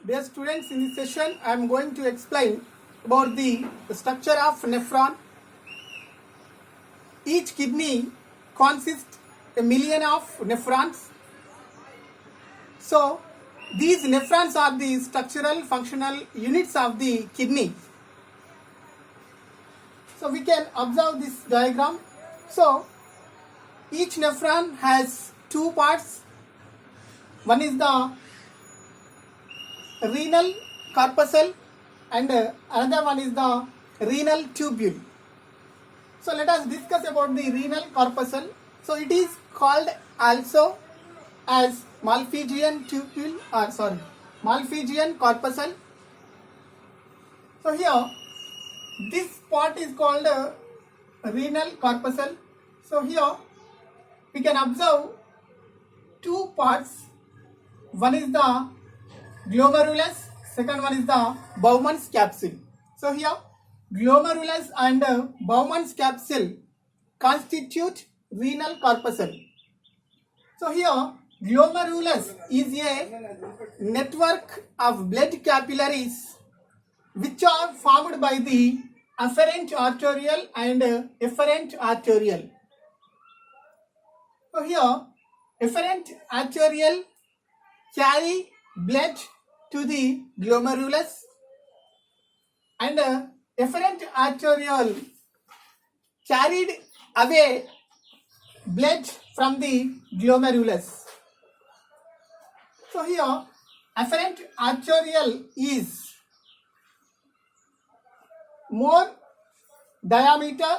Dear students, in this session I am going to explain about the structure of nephron. Each kidney consists a million of nephrons. So these nephrons are the structural functional units of the kidney. So we can observe this diagram. So each nephron has two parts. One is the renal corpuscle and another one is the renal tubule. So let us discuss about the renal corpuscle. So it is called also as Malpighian tubule Malpighian corpuscle. So here this part is called renal corpuscle. So here we can observe two parts. One is the glomerulus, second one is the Bowman's capsule. So here glomerulus and Bowman's capsule constitute renal corpuscle. So here glomerulus is a network of blood capillaries which are formed by the afferent arterial and efferent arterial. So here efferent arterial carry blood to the glomerulus and efferent arterial carried away blood from the glomerulus. So here afferent arterial is more diameter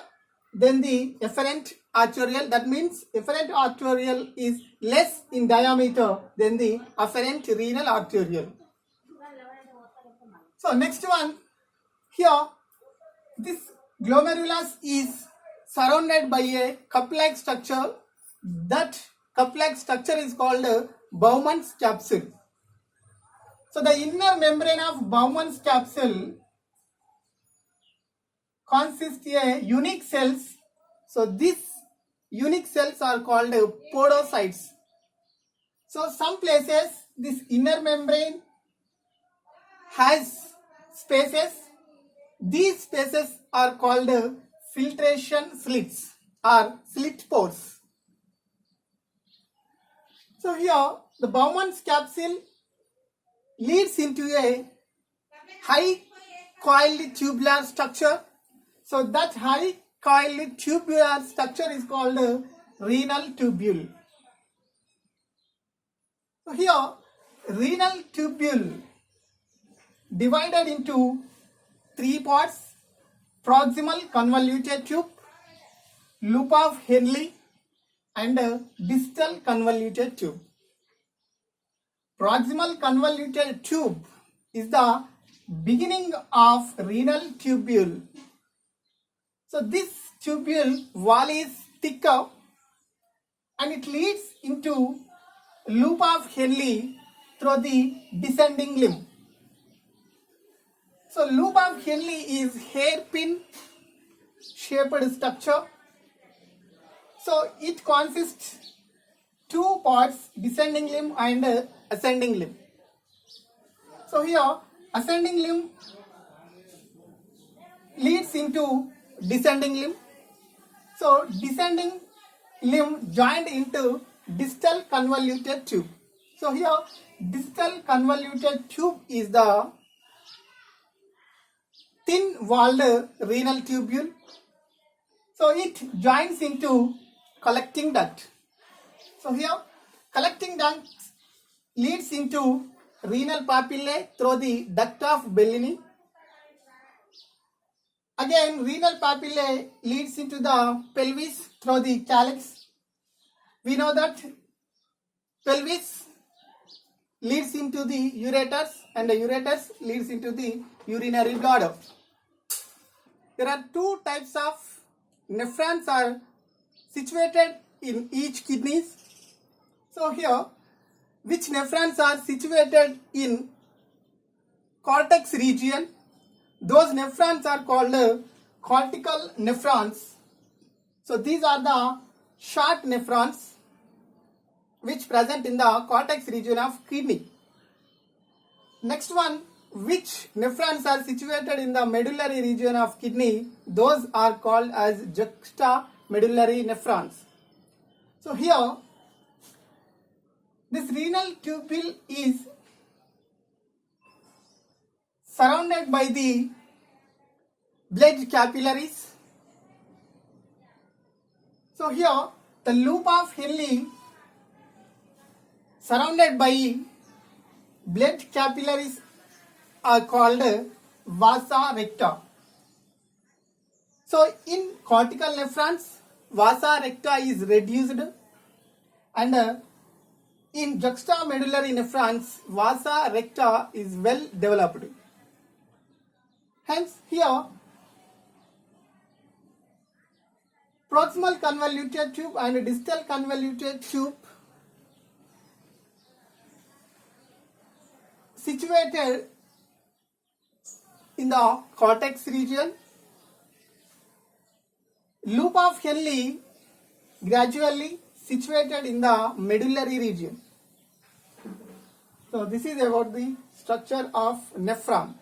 than the efferent arterial. That means efferent arterial is less in diameter than the afferent renal arterial. So next one, here this glomerulus is surrounded by a cup-like structure. That cup-like structure is called Bowman's capsule. So the inner membrane of Bowman's capsule consists of unique cells. So these unique cells are called podocytes. So some places this inner membrane has spaces. These spaces are called filtration slits or slit pores. So here the Bowman's capsule leads into a high coiled tubular structure. So that high coiled tubular structure is called renal tubule. So here renal tubule divided into three parts: proximal convoluted tube, loop of Henle and distal convoluted tube. Proximal convoluted tube is the beginning of renal tubule. So this tubule wall is thicker and it leads into loop of Henle through the descending limb. So loop of Henle is hairpin shaped structure. So it consists two parts: descending limb and ascending limb. So here ascending limb leads into descending limb. So descending limb joined into distal convoluted tube. So here distal convoluted tube is the thin walled renal tubule. So it joins into collecting duct. So here collecting duct leads into renal papillae through the duct of Bellini. Again renal papillae leads into the pelvis through the calyx. We know that pelvis leads into the ureters and the ureters leads into the urinary bladder. There are two types of nephrons are situated in each kidneys. So here which nephrons are situated in cortex region? Those nephrons are called cortical nephrons. So these are the short nephrons which present in the cortex region of kidney. Next one, which nephrons are situated in the medullary region of kidney? Those are called as juxtamedullary nephrons. So here, this renal tubule is surrounded by the blood capillaries. So here, the loop of Henle surrounded by blood capillaries are called vasa recta. So in cortical nephrons, vasa recta is reduced, and in juxtamedullary nephrons, vasa recta is well developed. Hence here, proximal convoluted tube and distal convoluted tube situated in the cortex region. Loop of Henle gradually situated in the medullary region. So this is about the structure of nephron.